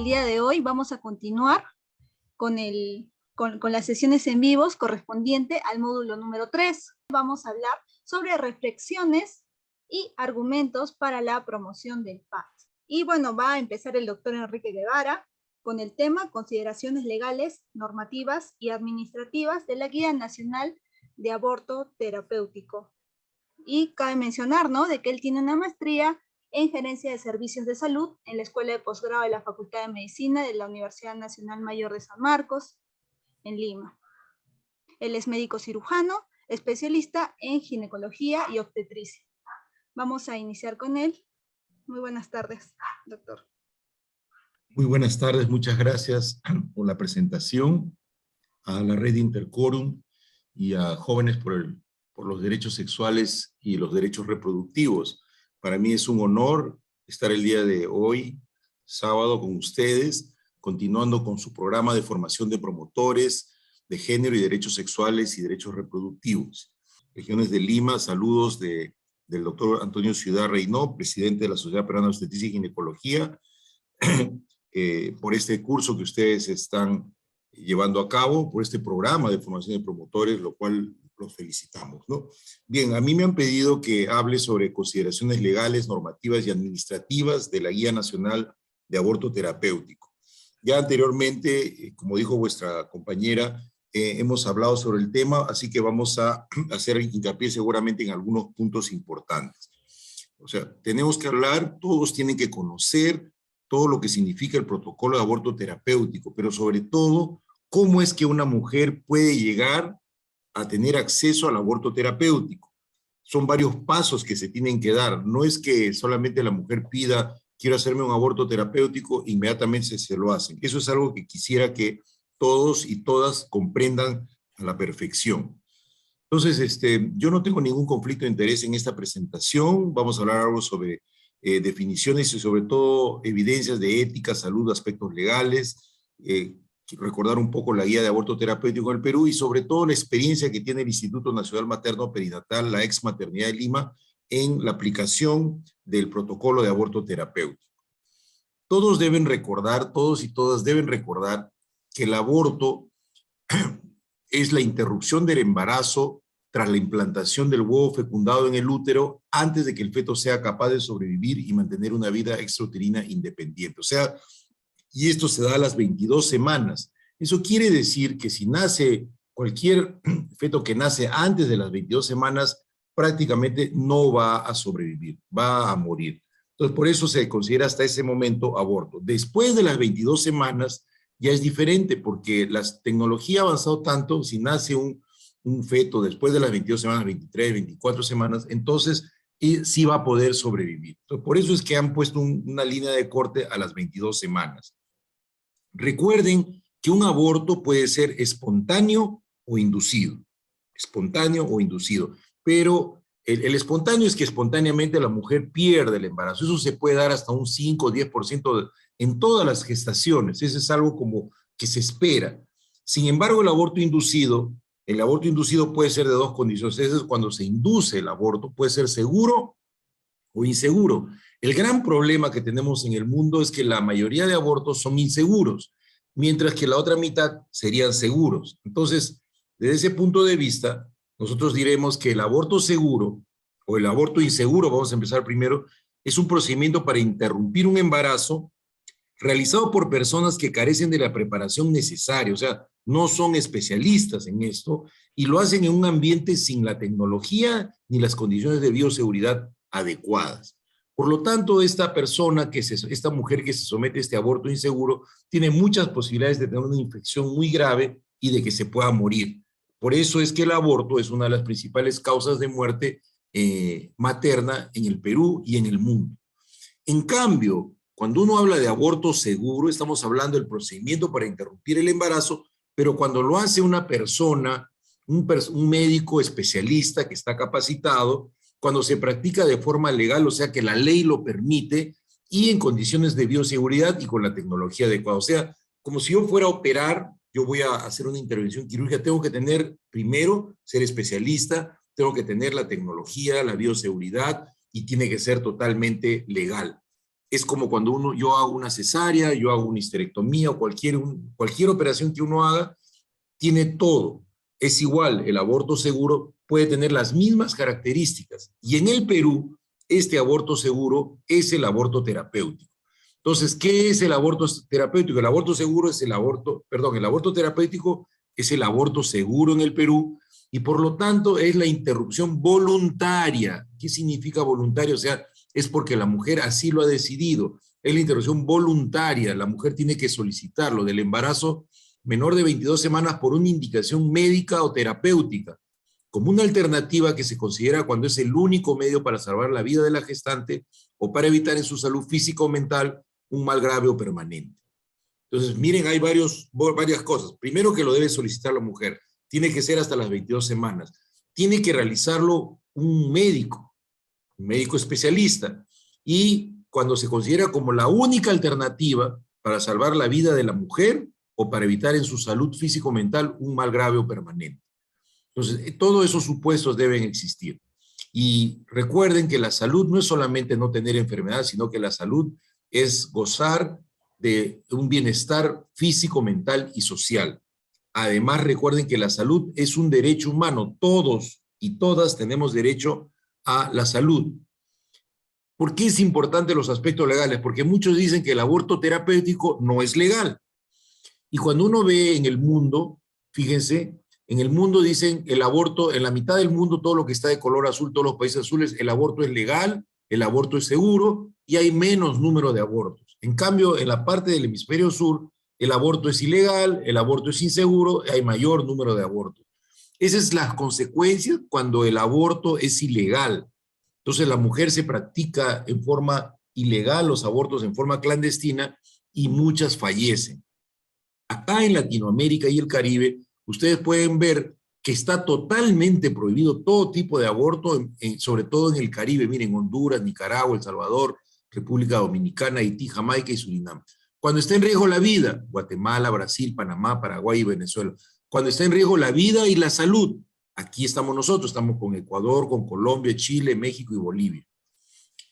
día de hoy vamos a continuar con, con las sesiones en vivos correspondiente al módulo número 3. Vamos a hablar sobre reflexiones y argumentos para la promoción del paz. Y bueno, va a empezar el doctor Enrique Guevara con el tema consideraciones legales, normativas y administrativas de la Guía Nacional de Aborto Terapéutico. Y cabe mencionar, ¿no?, de que él tiene una maestría en Gerencia de Servicios de Salud en la Escuela de Posgrado de la Facultad de Medicina de la Universidad Nacional Mayor de San Marcos, en Lima. Él es médico cirujano, especialista en ginecología y obstetricia. Vamos a iniciar con él. Muy buenas tardes, doctor. Muy buenas tardes, muchas gracias por la presentación, a la red Interquorum y a Jóvenes por los Derechos Sexuales y los Derechos Reproductivos. Para mí es un honor estar el día de hoy, sábado, con ustedes, continuando con su programa de formación de promotores de género y derechos sexuales y derechos reproductivos. Regiones de Lima, saludos del doctor Antonio Ciudad Reynó, presidente de la Sociedad Peruana de Obstetricia y Ginecología, por este curso que ustedes están llevando a cabo, por este programa de formación de promotores, lo cual los felicitamos, ¿no? Bien, a mí me han pedido que hable sobre consideraciones legales, normativas y administrativas de la Guía Nacional de Aborto Terapéutico. Ya anteriormente, como dijo vuestra compañera, hemos hablado sobre el tema, así que vamos a hacer hincapié seguramente en algunos puntos importantes. O sea, tenemos que hablar, todos tienen que conocer todo lo que significa el protocolo de aborto terapéutico, pero sobre todo, cómo es que una mujer puede llegar a tener acceso al aborto terapéutico. Son varios pasos que se tienen que dar. No es que solamente la mujer pida, quiero hacerme un aborto terapéutico, inmediatamente se lo hacen. Eso es algo que quisiera que todos y todas comprendan a la perfección. Entonces, yo no tengo ningún conflicto de interés en esta presentación. Vamos a hablar algo sobre definiciones y sobre todo evidencias de ética, salud, aspectos legales, recordar un poco la guía de aborto terapéutico en el Perú y sobre todo la experiencia que tiene el Instituto Nacional Materno Perinatal, la ex Maternidad de Lima, en la aplicación del protocolo de aborto terapéutico. Todos deben recordar, todos y todas deben recordar que el aborto es la interrupción del embarazo tras la implantación del huevo fecundado en el útero antes de que el feto sea capaz de sobrevivir y mantener una vida extrauterina independiente. O sea, y esto se da a las 22 semanas. Eso quiere decir que si nace cualquier feto que nace antes de las 22 semanas, prácticamente no va a sobrevivir, va a morir. Entonces, por eso se considera hasta ese momento aborto. Después de las 22 semanas, ya es diferente, porque la tecnología ha avanzado tanto, si nace un feto después de las 22 semanas, 23, 24 semanas, entonces sí va a poder sobrevivir. Entonces, por eso es que han puesto una línea de corte a las 22 semanas. Recuerden que un aborto puede ser espontáneo o inducido. Espontáneo o inducido. Pero el espontáneo es que espontáneamente la mujer pierde el embarazo. Eso se puede dar hasta un 5 o 10% en todas las gestaciones. Eso es algo como que se espera. Sin embargo, el aborto inducido puede ser de dos condiciones. Eso es cuando se induce el aborto, puede ser seguro o inseguro. El gran problema que tenemos en el mundo es que la mayoría de abortos son inseguros, mientras que la otra mitad serían seguros. Entonces, desde ese punto de vista, nosotros diremos que el aborto seguro o el aborto inseguro, vamos a empezar primero, es un procedimiento para interrumpir un embarazo realizado por personas que carecen de la preparación necesaria, o sea, no son especialistas en esto y lo hacen en un ambiente sin la tecnología ni las condiciones de bioseguridad adecuadas. Por lo tanto, esta mujer que se somete a este aborto inseguro tiene muchas posibilidades de tener una infección muy grave y de que se pueda morir. Por eso es que el aborto es una de las principales causas de muerte materna en el Perú y en el mundo. En cambio, cuando uno habla de aborto seguro, estamos hablando del procedimiento para interrumpir el embarazo, pero cuando lo hace una persona, un médico especialista que está capacitado, cuando se practica de forma legal, o sea que la ley lo permite, y en condiciones de bioseguridad y con la tecnología adecuada. O sea, como si yo fuera a operar, yo voy a hacer una intervención quirúrgica, tengo que tener, primero, ser especialista, tengo que tener la tecnología, la bioseguridad, y tiene que ser totalmente legal. es como cuando yo hago una cesárea, yo hago una histerectomía o cualquier operación que uno haga, tiene todo. Es igual, el aborto seguro puede tener las mismas características. Y en el Perú, este aborto seguro es el aborto terapéutico. Entonces, ¿qué es el aborto terapéutico? El aborto seguro es el aborto terapéutico es el aborto seguro en el Perú y por lo tanto es la interrupción voluntaria. ¿Qué significa voluntaria? O sea, es porque la mujer así lo ha decidido. Es la interrupción voluntaria. La mujer tiene que solicitarlo del embarazo menor de 22 semanas por una indicación médica o terapéutica, como una alternativa que se considera cuando es el único medio para salvar la vida de la gestante o para evitar en su salud física o mental un mal grave o permanente. Entonces, miren, hay varias cosas. Primero, que lo debe solicitar la mujer. Tiene que ser hasta las 22 semanas. Tiene que realizarlo un médico especialista. Y cuando se considera como la única alternativa para salvar la vida de la mujer o para evitar en su salud físico-mental un mal grave o permanente. Entonces, todos esos supuestos deben existir. Y recuerden que la salud no es solamente no tener enfermedad, sino que la salud es gozar de un bienestar físico, mental y social. Además, recuerden que la salud es un derecho humano. Todos y todas tenemos derecho a la salud. ¿Por qué es importante los aspectos legales? Porque muchos dicen que el aborto terapéutico no es legal. Y cuando uno ve en el mundo, fíjense, en el mundo dicen el aborto, en la mitad del mundo todo lo que está de color azul, todos los países azules, el aborto es legal, el aborto es seguro y hay menos número de abortos. En cambio, en la parte del hemisferio sur, el aborto es ilegal, el aborto es inseguro, hay mayor número de abortos. Esas son las consecuencias cuando el aborto es ilegal. Entonces la mujer se practica en forma ilegal los abortos en forma clandestina y muchas fallecen. Acá en Latinoamérica y el Caribe, ustedes pueden ver que está totalmente prohibido todo tipo de aborto, sobre todo en el Caribe. Miren, Honduras, Nicaragua, El Salvador, República Dominicana, Haití, Jamaica y Surinam. Cuando está en riesgo la vida, Guatemala, Brasil, Panamá, Paraguay y Venezuela. Cuando está en riesgo la vida y la salud, aquí estamos nosotros, estamos con Ecuador, con Colombia, Chile, México y Bolivia.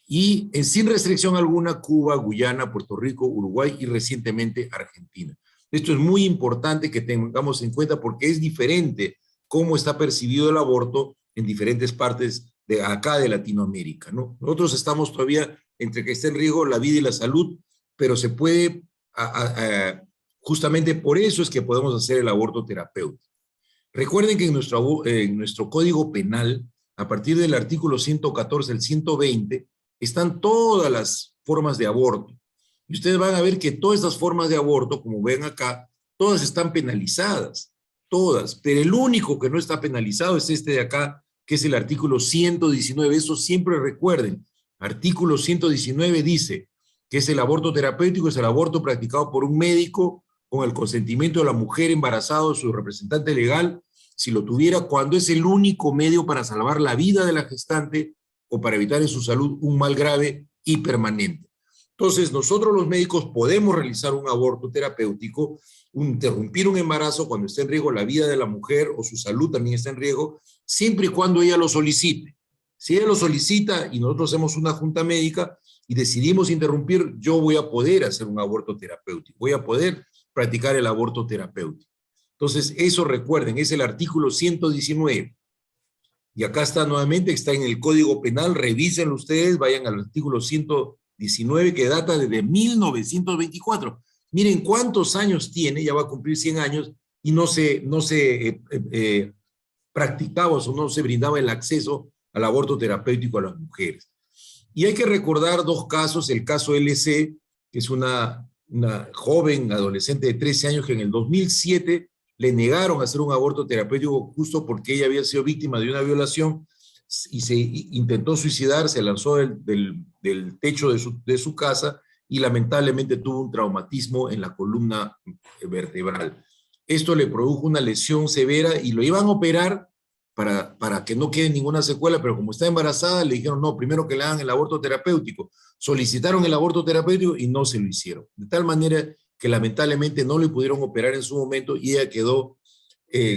Y sin restricción alguna, Cuba, Guyana, Puerto Rico, Uruguay y recientemente Argentina. Esto es muy importante que tengamos en cuenta porque es diferente cómo está percibido el aborto en diferentes partes de acá de Latinoamérica, ¿no? Nosotros estamos todavía entre que está en riesgo la vida y la salud, pero se puede, justamente por eso es que podemos hacer el aborto terapéutico. Recuerden que en nuestro Código Penal, a partir del artículo 114 al 120, están todas las formas de aborto. Y ustedes van a ver que todas estas formas de aborto, como ven acá, todas están penalizadas, todas, pero el único que no está penalizado es este de acá, que es el artículo 119. Eso siempre recuerden. Artículo 119 dice que es el aborto terapéutico, es el aborto practicado por un médico con el consentimiento de la mujer embarazada o su representante legal, si lo tuviera, cuando es el único medio para salvar la vida de la gestante o para evitar en su salud un mal grave y permanente. Entonces, nosotros los médicos podemos realizar un aborto terapéutico, interrumpir un embarazo cuando esté en riesgo la vida de la mujer o su salud también está en riesgo, siempre y cuando ella lo solicite. Si ella lo solicita y nosotros hacemos una junta médica y decidimos interrumpir, yo voy a poder hacer un aborto terapéutico, voy a poder practicar el aborto terapéutico. Entonces, eso recuerden, es el artículo 119. Y acá está nuevamente, está en el Código Penal, revísenlo ustedes, vayan al artículo 119 que data desde 1924. Miren cuántos años tiene, ya va a cumplir 100 años, y no se practicaba o no se brindaba el acceso al aborto terapéutico a las mujeres. Y hay que recordar dos casos, el caso LC, que es una joven adolescente de 13 años que en el 2007 le negaron hacer un aborto terapéutico justo porque ella había sido víctima de una violación y se intentó suicidar, se lanzó del techo de su casa y lamentablemente tuvo un traumatismo en la columna vertebral. Esto le produjo una lesión severa y lo iban a operar para que no quede ninguna secuela, pero como está embarazada, le dijeron, no, primero que le hagan el aborto terapéutico. Solicitaron el aborto terapéutico y no se lo hicieron. De tal manera que lamentablemente no le pudieron operar en su momento y ella quedó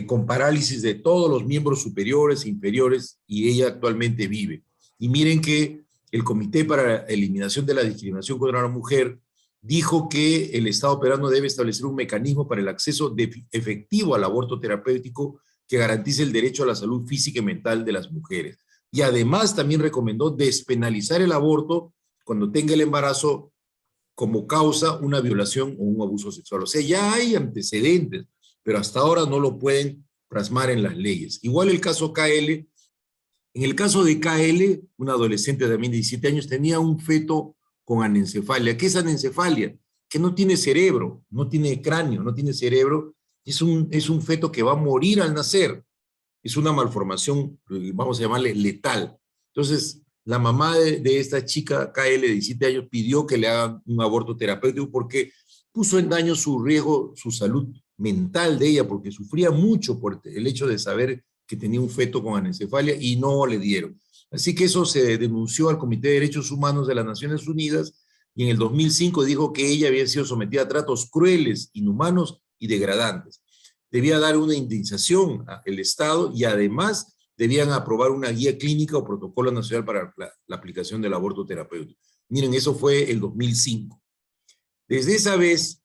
con parálisis de todos los miembros superiores e inferiores y ella actualmente vive. Y miren que el Comité para la Eliminación de la Discriminación contra la Mujer dijo que el Estado peruano debe establecer un mecanismo para el acceso efectivo al aborto terapéutico que garantice el derecho a la salud física y mental de las mujeres. Y además también recomendó despenalizar el aborto cuando tenga el embarazo como causa una violación o un abuso sexual. O sea, ya hay antecedentes, pero hasta ahora no lo pueden plasmar en las leyes. Igual el caso KL. En el caso de KL, una adolescente también de 17 años tenía un feto con anencefalia. ¿Qué es anencefalia? Que no tiene cerebro, no tiene cráneo, no tiene cerebro. Es un feto que va a morir al nacer. Es una malformación, vamos a llamarle letal. Entonces, la mamá de esta chica KL de 17 años pidió que le hagan un aborto terapéutico porque puso en daño su riesgo, su salud mental de ella, porque sufría mucho por el hecho de saber que tenía un feto con anencefalia y no le dieron. Así que eso se denunció al Comité de Derechos Humanos de las Naciones Unidas y en el 2005 dijo que ella había sido sometida a tratos crueles, inhumanos y degradantes. Debía dar una indemnización al Estado y además debían aprobar una guía clínica o protocolo nacional para la aplicación del aborto terapéutico. Miren, eso fue el 2005. Desde esa vez,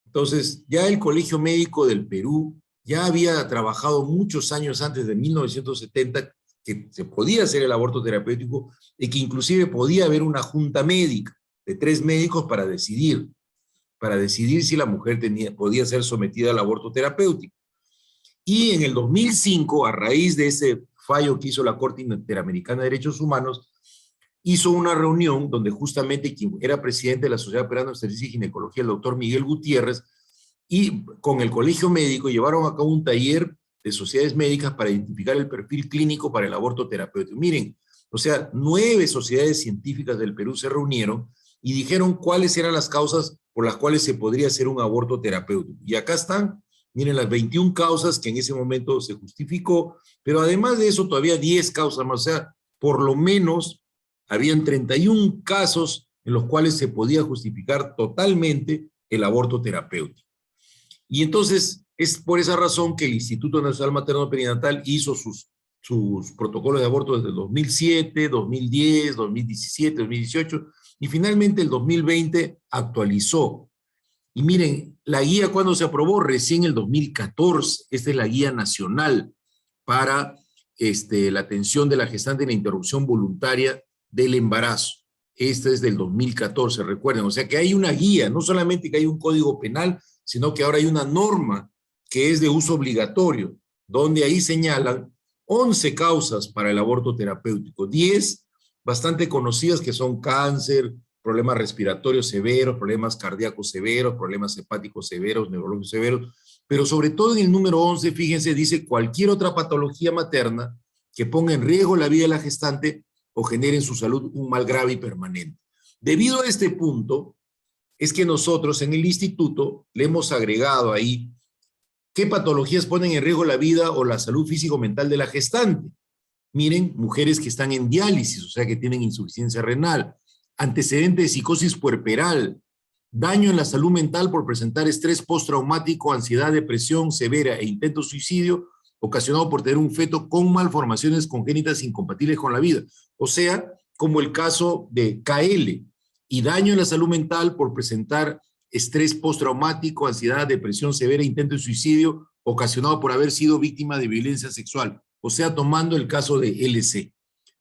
entonces, ya el Colegio Médico del Perú ya había trabajado muchos años antes de 1970 que se podía hacer el aborto terapéutico y que inclusive podía haber una junta médica de 3 médicos para decidir si la mujer podía ser sometida al aborto terapéutico. Y en el 2005, a raíz de ese fallo que hizo la Corte Interamericana de Derechos Humanos, hizo una reunión donde justamente quien era presidente de la Sociedad Peruana de Obstetricia y Ginecología, el doctor Miguel Gutiérrez, y con el Colegio Médico llevaron a cabo un taller de sociedades médicas para identificar el perfil clínico para el aborto terapéutico. Miren, o sea, 9 sociedades científicas del Perú se reunieron y dijeron cuáles eran las causas por las cuales se podría hacer un aborto terapéutico. Y acá están, miren, las 21 causas que en ese momento se justificó, pero además de eso todavía 10 causas más, o sea, por lo menos habían 31 casos en los cuales se podía justificar totalmente el aborto terapéutico. Y entonces es por esa razón que el Instituto Nacional Materno Perinatal hizo sus protocolos de aborto desde el 2007, 2010, 2017, 2018 y finalmente el 2020 actualizó. Y miren, la guía cuando se aprobó recién el 2014, esta es la guía nacional para la atención de la gestante y la interrupción voluntaria del embarazo. Esta es del 2014, recuerden, o sea que hay una guía, no solamente que hay un código penal, sino que ahora hay una norma que es de uso obligatorio, donde ahí señalan 11 causas para el aborto terapéutico, 10 bastante conocidas que son cáncer, problemas respiratorios severos, problemas cardíacos severos, problemas hepáticos severos, neurológicos severos, pero sobre todo en el número 11, fíjense, dice cualquier otra patología materna que ponga en riesgo la vida de la gestante o genere en su salud un mal grave y permanente. Debido a este punto, es que nosotros en el instituto le hemos agregado ahí qué patologías ponen en riesgo la vida o la salud físico-mental de la gestante. Miren, mujeres que están en diálisis, o sea que tienen insuficiencia renal, antecedente de psicosis puerperal, daño en la salud mental por presentar estrés postraumático, ansiedad, depresión severa e intento de suicidio ocasionado por tener un feto con malformaciones congénitas incompatibles con la vida. O sea, como el caso de KL, y daño en la salud mental por presentar estrés postraumático, ansiedad, depresión severa, intento de suicidio ocasionado por haber sido víctima de violencia sexual. O sea, tomando el caso de LC.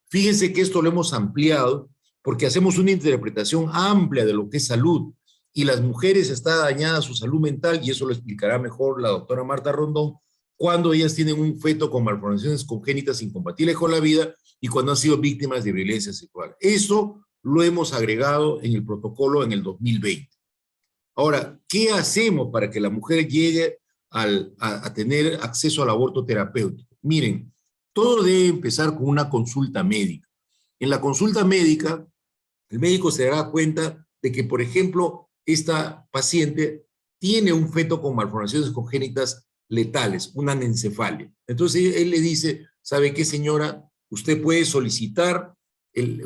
Fíjense que esto lo hemos ampliado porque hacemos una interpretación amplia de lo que es salud y las mujeres está dañada su salud mental y eso lo explicará mejor la doctora Marta Rondón cuando ellas tienen un feto con malformaciones congénitas incompatibles con la vida y cuando han sido víctimas de violencia sexual. Eso lo hemos agregado en el protocolo en el 2020. Ahora, ¿qué hacemos para que la mujer llegue a tener acceso al aborto terapéutico? Miren, todo debe empezar con una consulta médica. En la consulta médica, el médico se dará cuenta de que, por ejemplo, esta paciente tiene un feto con malformaciones congénitas letales, una anencefalia. Entonces él le dice, ¿sabe qué, señora? Usted puede solicitar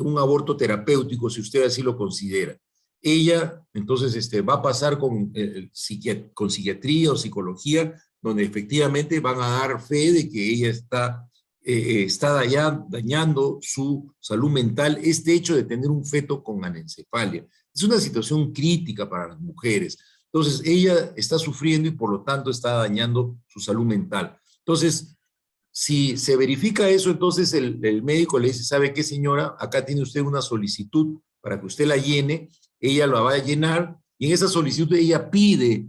un aborto terapéutico si usted así lo considera. Ella, entonces, va a pasar con psiquiatría o psicología, donde efectivamente van a dar fe de que ella está está dañando su salud mental este hecho de tener un feto con anencefalia. Es una situación crítica para las mujeres. Entonces, ella está sufriendo y por lo tanto está dañando su salud mental. Entonces, si se verifica eso, entonces el médico le dice, ¿sabe qué, señora? Acá tiene usted una solicitud para que usted la llene, ella la va a llenar y en esa solicitud ella pide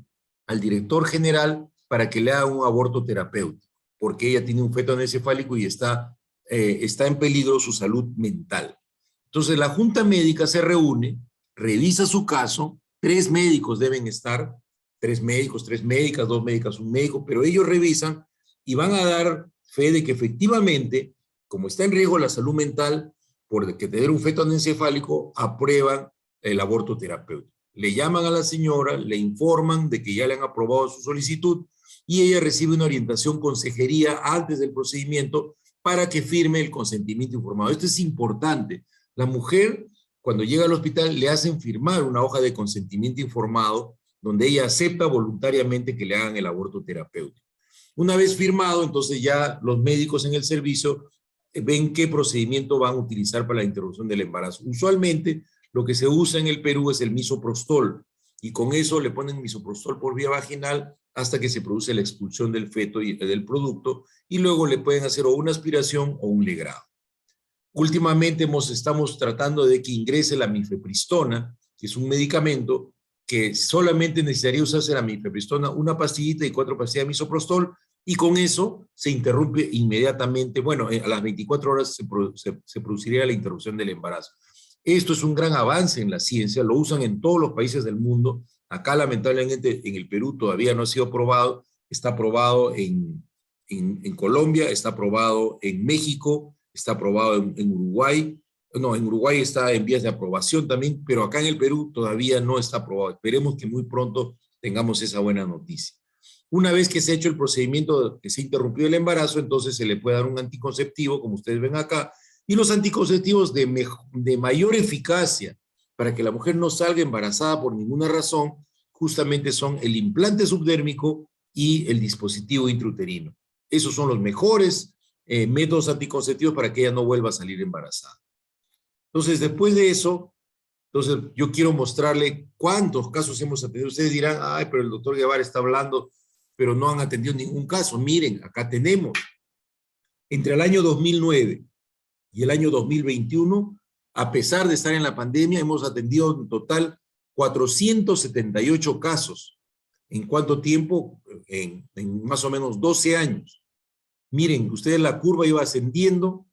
al director general para que le haga un aborto terapéutico, porque ella tiene un feto anencefálico y está en peligro su salud mental. Entonces la junta médica se reúne, revisa su caso, 3 médicos deben estar, 3 médicos, 3 médicas, 2 médicas, un médico, pero ellos revisan y van a dar fe de que efectivamente, como está en riesgo la salud mental, por que tener un feto anencefálico, aprueban el aborto terapéutico. Le llaman a la señora, le informan de que ya le han aprobado su solicitud y ella recibe una orientación consejería antes del procedimiento para que firme el consentimiento informado. Esto es importante. La mujer, cuando llega al hospital, le hacen firmar una hoja de consentimiento informado donde ella acepta voluntariamente que le hagan el aborto terapéutico. Una vez firmado, entonces ya los médicos en el servicio ven qué procedimiento van a utilizar para la interrupción del embarazo. Usualmente lo que se usa en el Perú es el misoprostol y con eso le ponen misoprostol por vía vaginal hasta que se produce la expulsión del feto y del producto y luego le pueden hacer o una aspiración o un legrado. Últimamente estamos tratando de que ingrese la mifepristona, que es un medicamento que solamente necesitaría usarse la mifepristona, una pastillita y 4 pastillas de misoprostol, y con eso se interrumpe inmediatamente, bueno, a las 24 horas se produciría la interrupción del embarazo. Esto es un gran avance en la ciencia, lo usan en todos los países del mundo. Acá lamentablemente en el Perú todavía no ha sido aprobado, está aprobado en Colombia, está aprobado en México, está aprobado en Uruguay. No, en Uruguay está en vías de aprobación también, pero acá en el Perú todavía no está aprobado. Esperemos que muy pronto tengamos esa buena noticia. Una vez que se ha hecho el procedimiento, que se interrumpió el embarazo, entonces se le puede dar un anticonceptivo, como ustedes ven acá, y los anticonceptivos de mayor eficacia para que la mujer no salga embarazada por ninguna razón, justamente son el implante subdérmico y el dispositivo intrauterino. Esos son los mejores métodos anticonceptivos para que ella no vuelva a salir embarazada. Entonces, después de eso, entonces yo quiero mostrarle cuántos casos hemos atendido. Ustedes dirán, ay, pero el doctor Guevara está hablando, pero no han atendido ningún caso. Miren, acá tenemos, entre el año 2009 y el año 2021, a pesar de estar en la pandemia, hemos atendido en total 478 casos. ¿En cuánto tiempo? En más o menos 12 años. Miren, ustedes la curva iba ascendiendo,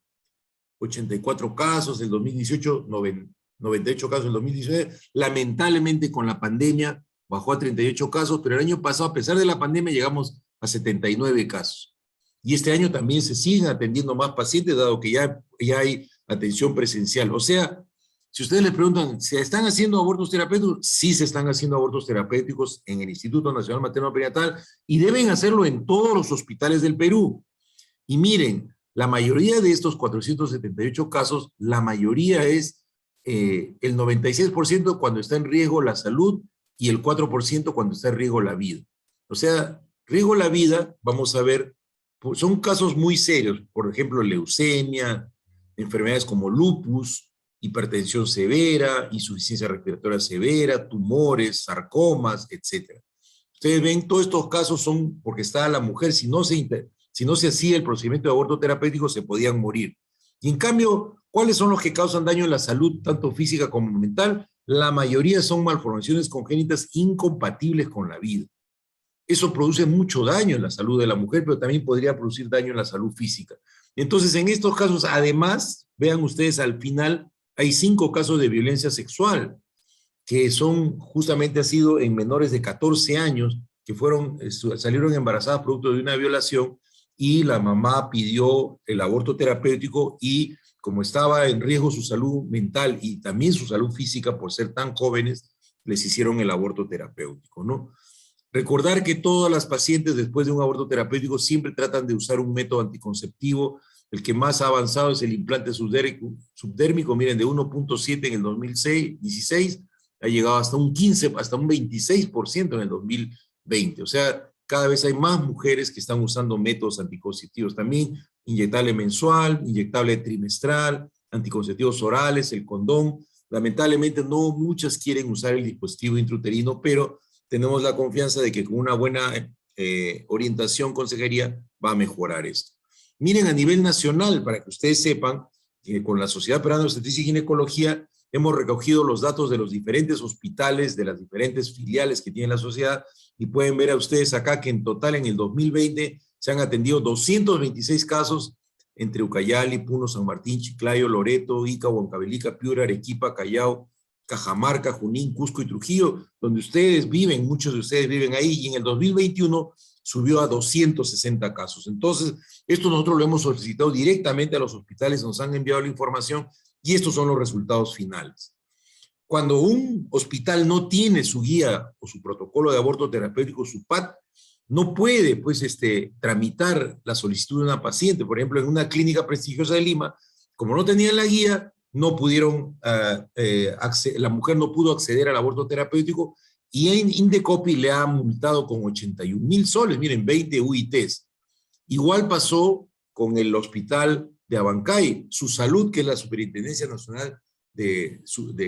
84 casos en 2018, 98 casos en 2019. Lamentablemente con la pandemia bajó a 38 casos, pero el año pasado, a pesar de la pandemia, llegamos a 79 casos. Y este año también se siguen atendiendo más pacientes, dado que ya hay atención presencial. O sea, si ustedes les preguntan, ¿se están haciendo abortos terapéuticos? Sí se están haciendo abortos terapéuticos en el Instituto Nacional Materno Perinatal y deben hacerlo en todos los hospitales del Perú. Y miren, la mayoría de estos 478 casos, la mayoría es el 96% cuando está en riesgo la salud y el 4% cuando está en riesgo la vida. O sea, riesgo la vida, vamos a ver, son casos muy serios, por ejemplo, leucemia, enfermedades como lupus, hipertensión severa, insuficiencia respiratoria severa, tumores, sarcomas, etc. Ustedes ven, todos estos casos son porque está la mujer, si no se hacía el procedimiento de aborto terapéutico, se podían morir. Y en cambio, ¿cuáles son los que causan daño en la salud, tanto física como mental? La mayoría son malformaciones congénitas incompatibles con la vida. Eso produce mucho daño en la salud de la mujer, pero también podría producir daño en la salud física. Entonces, en estos casos, además, vean ustedes al final, hay 5 casos de violencia sexual, que son justamente ha sido en menores de 14 años, que salieron embarazadas producto de una violación, y la mamá pidió el aborto terapéutico y como estaba en riesgo su salud mental y también su salud física por ser tan jóvenes, les hicieron el aborto terapéutico, ¿no? Recordar que todas las pacientes después de un aborto terapéutico siempre tratan de usar un método anticonceptivo. El que más ha avanzado es el implante subdérmico, miren, de 1.7 en el 2016, ha llegado hasta un 15, hasta un 26% en el 2020. O sea, cada vez hay más mujeres que están usando métodos anticonceptivos. También inyectable mensual, inyectable trimestral, anticonceptivos orales, el condón. Lamentablemente no muchas quieren usar el dispositivo intrauterino, pero tenemos la confianza de que con una buena orientación, consejería, va a mejorar esto. Miren, a nivel nacional, para que ustedes sepan, que con la Sociedad Peruana de Obstetricia y Ginecología hemos recogido los datos de los diferentes hospitales, de las diferentes filiales que tiene la sociedad, y pueden ver a ustedes acá que en total en el 2020 se han atendido 226 casos entre Ucayali, Puno, San Martín, Chiclayo, Loreto, Ica, Huancavelica, Piura, Arequipa, Callao, Cajamarca, Junín, Cusco y Trujillo, donde ustedes viven, muchos de ustedes viven ahí, y en el 2021 subió a 260 casos. Entonces, esto nosotros lo hemos solicitado directamente a los hospitales, nos han enviado la información, y estos son los resultados finales. Cuando un hospital no tiene su guía o su protocolo de aborto terapéutico, su PAT, no puede pues, tramitar la solicitud de una paciente. Por ejemplo, en una clínica prestigiosa de Lima, como no tenían la guía, no pudieron, la mujer no pudo acceder al aborto terapéutico, y en Indecopi le ha multado con 81,000 soles, miren, 20 UITs. Igual pasó con el hospital de Abancay. Su Salud, que es la Superintendencia Nacional de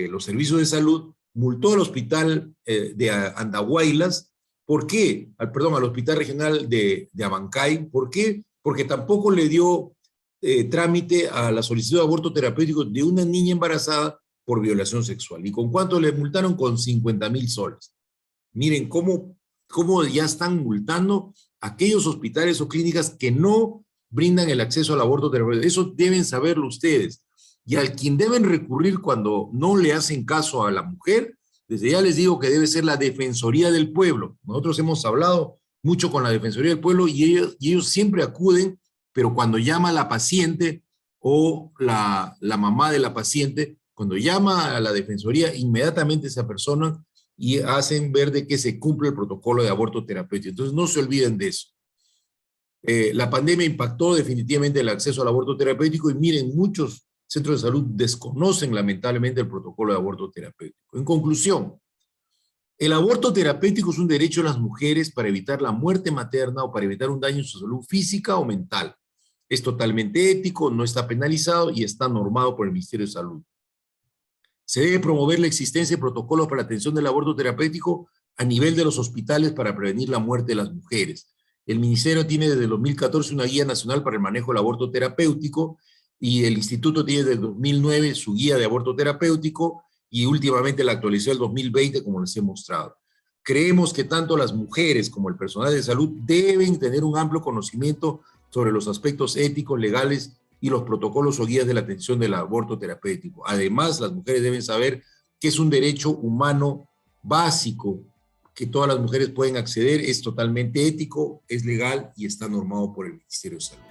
los Servicios de Salud, multó al hospital de Andahuaylas. ¿Por qué? Al Hospital Regional de Abancay. ¿Por qué? Porque tampoco le dio trámite a la solicitud de aborto terapéutico de una niña embarazada por violación sexual. ¿Y con cuánto le multaron? Con 50,000 soles. Miren cómo ya están multando aquellos hospitales o clínicas que no brindan el acceso al aborto terapéutico. Eso deben saberlo ustedes. Y al quien deben recurrir cuando no le hacen caso a la mujer, desde ya les digo que debe ser la Defensoría del Pueblo. Nosotros hemos hablado mucho con la Defensoría del Pueblo, y ellos siempre acuden, pero cuando llama la paciente o la mamá de la paciente, cuando llama a la Defensoría, inmediatamente esa persona, y hacen ver de que se cumple el protocolo de aborto terapéutico. Entonces no se olviden de eso. La pandemia impactó definitivamente el acceso al aborto terapéutico, y miren, muchos centros de salud desconocen lamentablemente el protocolo de aborto terapéutico. En conclusión, el aborto terapéutico es un derecho de las mujeres para evitar la muerte materna o para evitar un daño en su salud física o mental. Es totalmente ético, no está penalizado y está normado por el Ministerio de Salud. Se debe promover la existencia de protocolos para la atención del aborto terapéutico a nivel de los hospitales para prevenir la muerte de las mujeres. El Ministerio tiene desde el 2014 una guía nacional para el manejo del aborto terapéutico, y el Instituto tiene desde el 2009 su guía de aborto terapéutico, y últimamente la actualizó el 2020, como les he mostrado. Creemos que tanto las mujeres como el personal de salud deben tener un amplio conocimiento sobre los aspectos éticos, legales y los protocolos o guías de la atención del aborto terapéutico. Además, las mujeres deben saber que es un derecho humano básico, que todas las mujeres pueden acceder, es totalmente ético, es legal y está normado por el Ministerio de Salud.